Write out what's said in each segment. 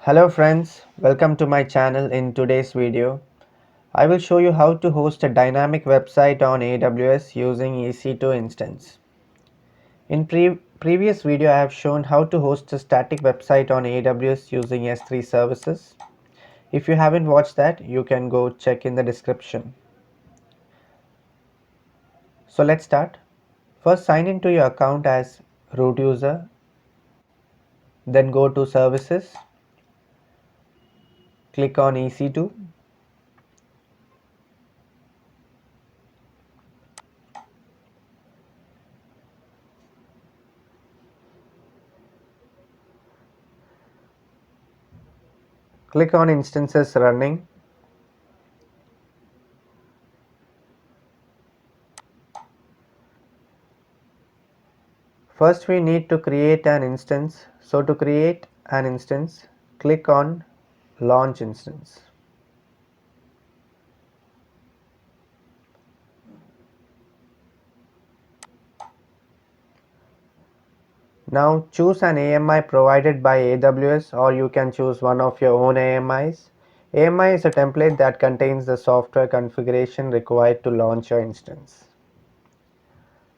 Hello friends, welcome to my channel. In today's video, I will show you how to host a dynamic website on AWS using EC2 instance. In previous video, I have shown how to host a static website on AWS using S3 services. If you haven't watched that, you can go check in the description. So let's start. First, sign into your account as root user, then go to services, click on EC2. Click on instances running. First we need to create an instance. So to create an instance, click on launch instance. Now choose an AMI provided by AWS, or you can choose one of your own AMIs. AMI is a template that contains the software configuration required to launch your instance.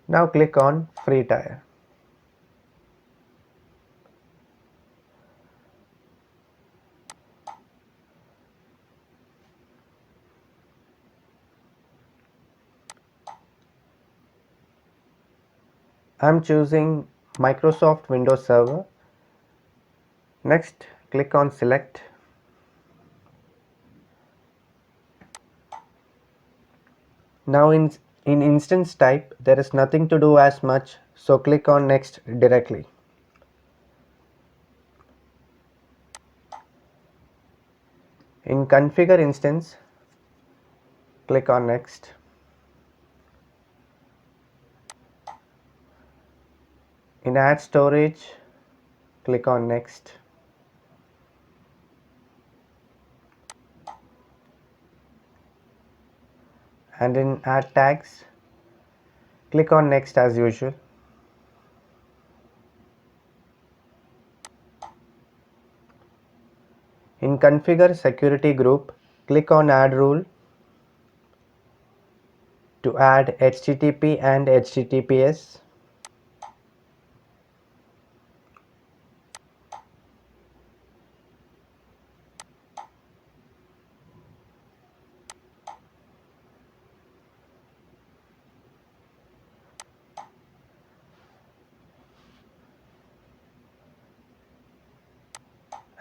Now click on free tier. I'm choosing Microsoft Windows Server. Next, click on select. Now in instance type, there is nothing to do as much, so click on next directly. In configure instance, click on next. In add storage, click on next. And in add tags, click on next as usual. In configure security group, click on add rule to add HTTP and HTTPS.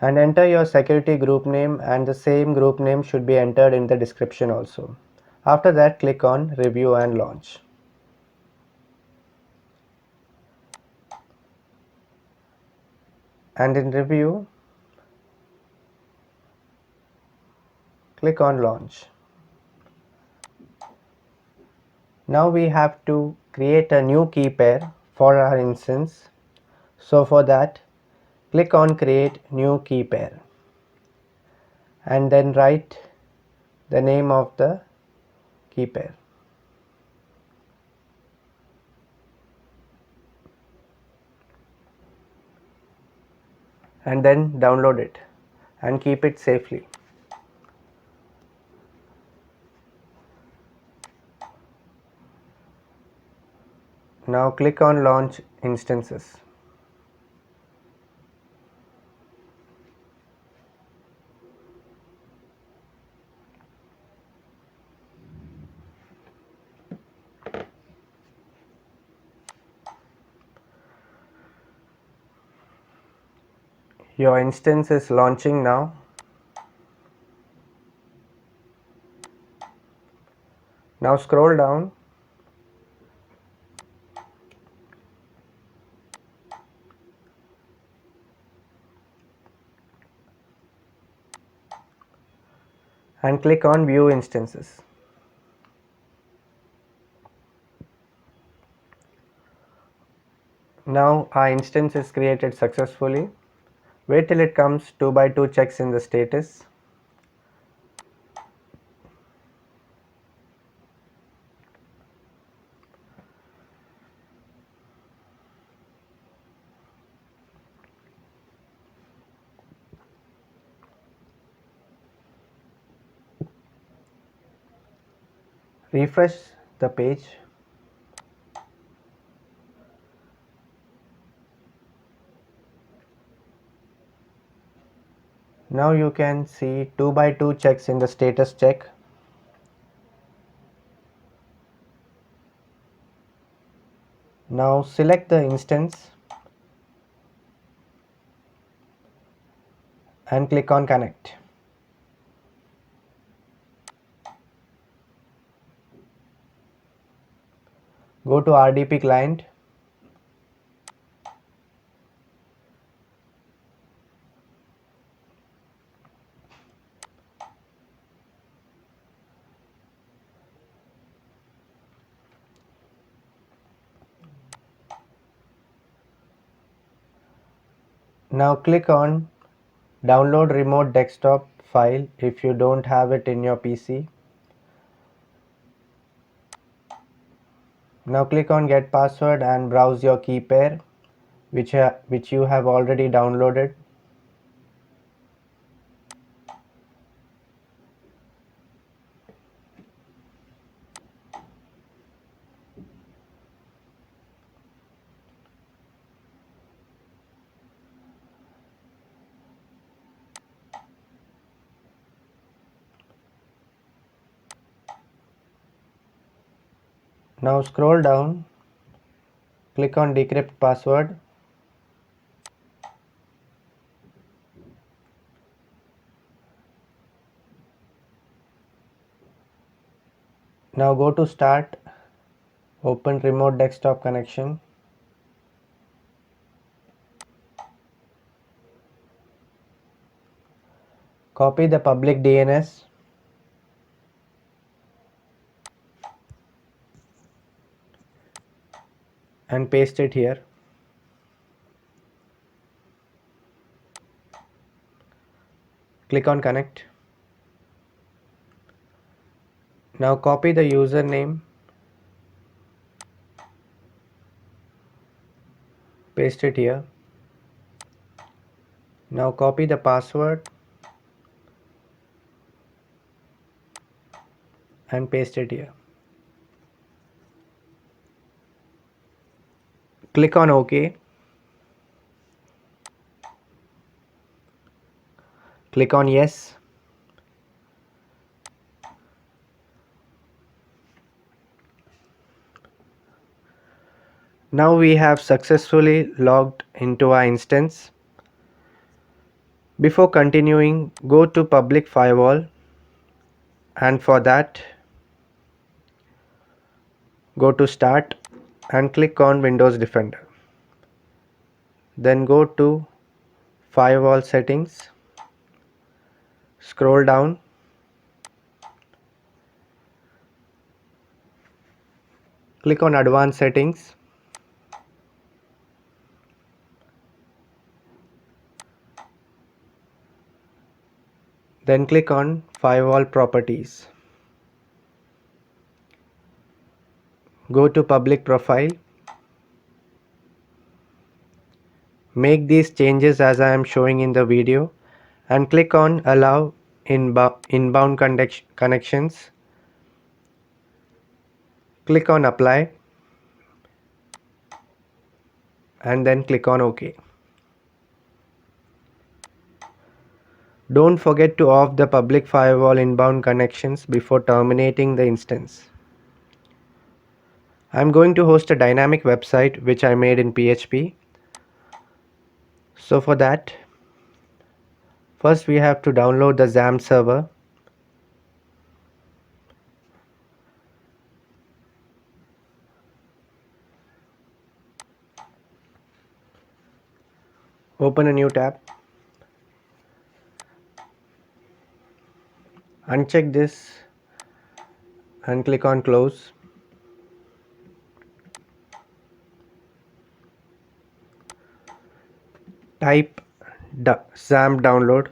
And enter your security group name, and the same group name should be entered in the description also. After that, click on review and launch. And in review, click on launch. Now we have to create a new key pair for our instance. So for that, click on create new key pair and then write the name of the key pair. And then download it and keep it safely. Now click on launch instances. Your instance is launching now. Now scroll down and click on view instances. Now our instance is created successfully. Wait till it comes 2x2 checks in the status. Refresh the page. Now you can see 2 by 2 checks in the status check. Now select the instance and click on connect. Go to RDP client. Now click on download remote desktop file if you don't have it in your PC. Now click on get password and browse your key pair which you have already downloaded. Now scroll down, click on decrypt password. Now go to start, open remote desktop connection. Copy the public DNS and paste it here. Click on connect. Now copy the username, paste it here. Now copy the password and paste it here. Click on OK. Click on yes. Now we have successfully logged into our instance. Before continuing, go to public firewall, and for that go to start and click on Windows Defender. Then go to Firewall Settings, scroll down, click on Advanced Settings, then click on Firewall Properties. Go to Public Profile. Make these changes as I am showing in the video and click on Allow Inbound Connections. Click on Apply and then click on OK. Don't forget to off the public firewall inbound connections before terminating the instance. I'm going to host a dynamic website which I made in PHP. So for that, first we have to download the Xampp server. Open a new tab. Uncheck this and click on close. Type Xampp download.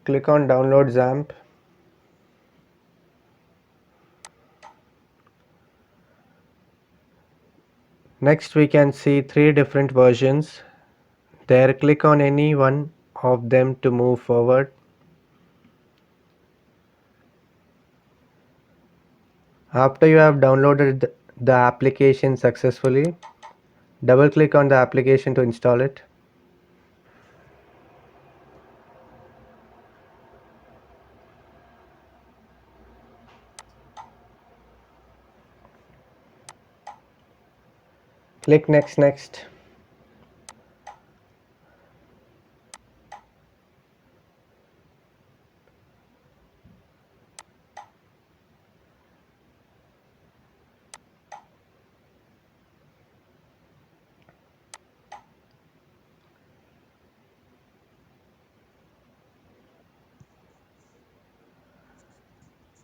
Click on download Xampp. Next we can see 3 different versions. There, click on any one of them to move forward. After you have downloaded the application successfully, double click on the application to install it. Click next.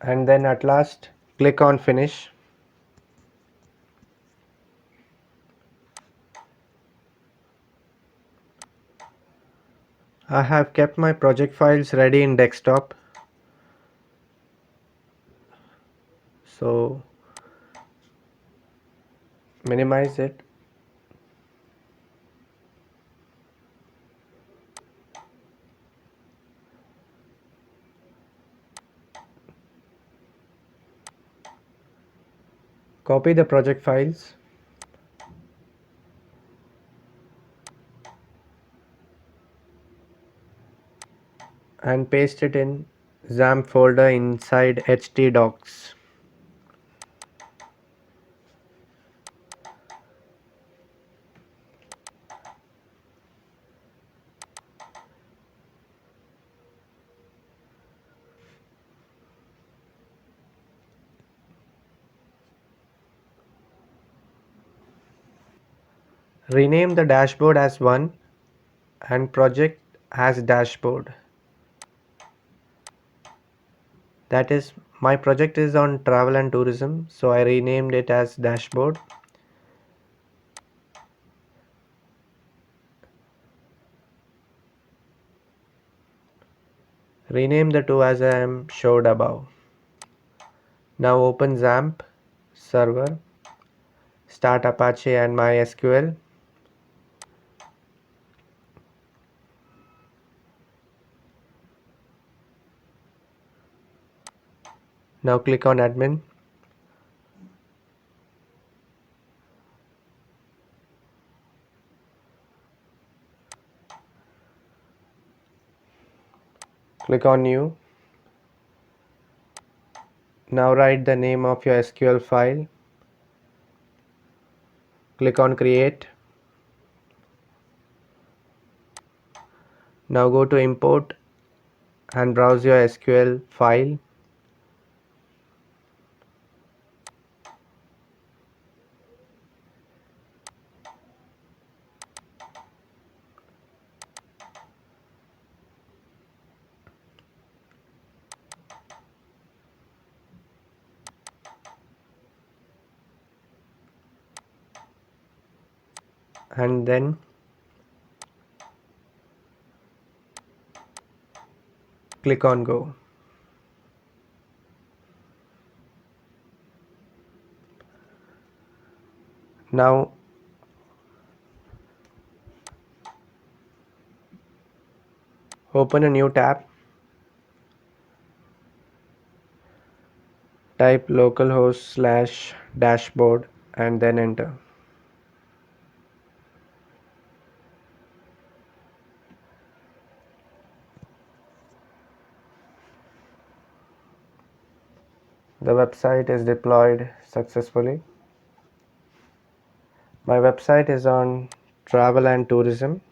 And then at last click on finish. I have kept my project files ready in desktop, so minimize it. Copy the project files and paste it in Xampp folder inside htdocs. Rename the dashboard as 1 and project as dashboard. That is, my project is on travel and tourism, so I renamed it as dashboard. Rename the two as I am showed above. Now open Xampp server, start Apache and MySQL. Now click on admin. Click on new. Now write the name of your SQL file. Click on create. Now go to import and browse your SQL file. And then click on go. Now open a new tab. Type localhost/dashboard and then enter. The website is deployed successfully. My website is on travel and tourism.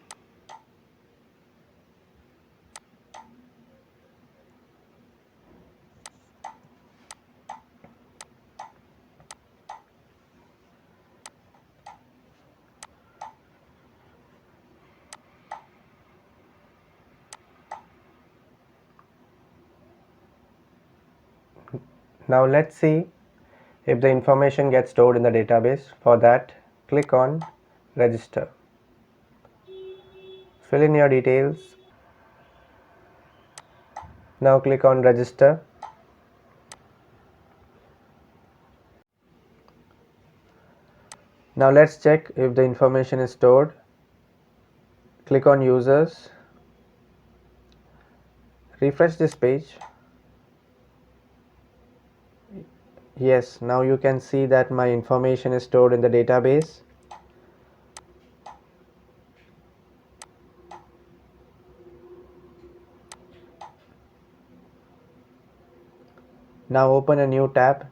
Now let's see if the information gets stored in the database. For that, click on register. Fill in your details. Now click on register. Now let's check if the information is stored. Click on users. Refresh this page. Yes, now you can see that my information is stored in the database. Now open a new tab.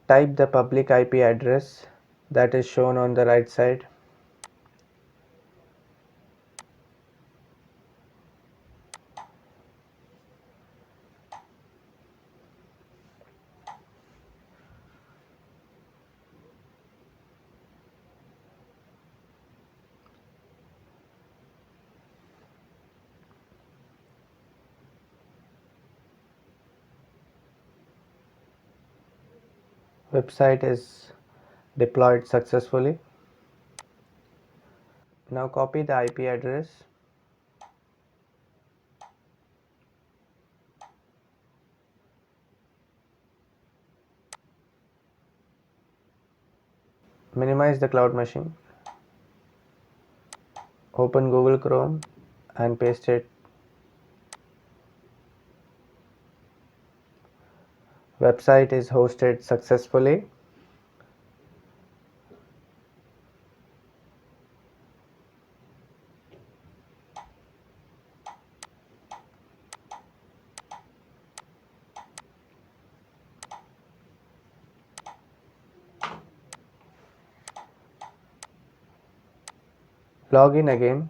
Type the public IP address that is shown on the right side. Website is deployed successfully. Now copy the IP address. Minimize the cloud machine. Open Google Chrome and paste it. Website is hosted successfully. Log in again.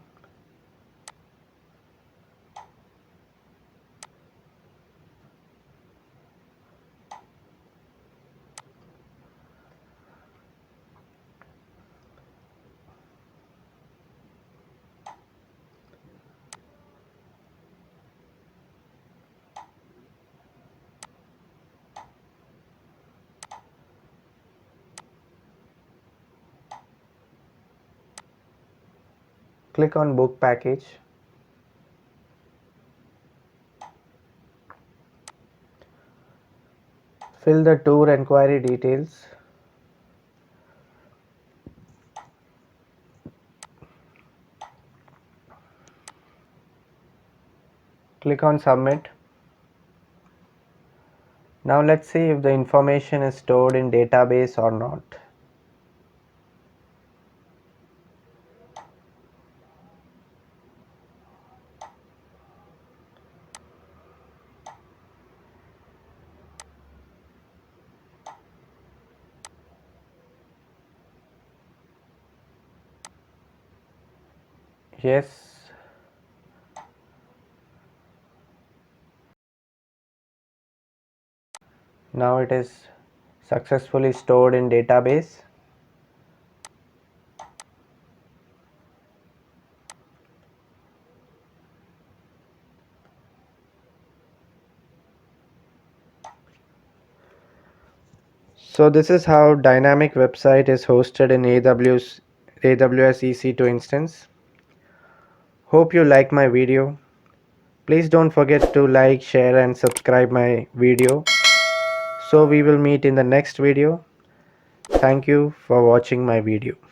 Click on book package. Fill the tour enquiry details. Click on submit. Now let's see if the information is stored in database or not. Yes. Now it is successfully stored in database. So this is how dynamic website is hosted in AWS EC2 instance. Hope you like my video. Please don't forget to like, share and subscribe my video. So we will meet in the next video. Thank you for watching my video.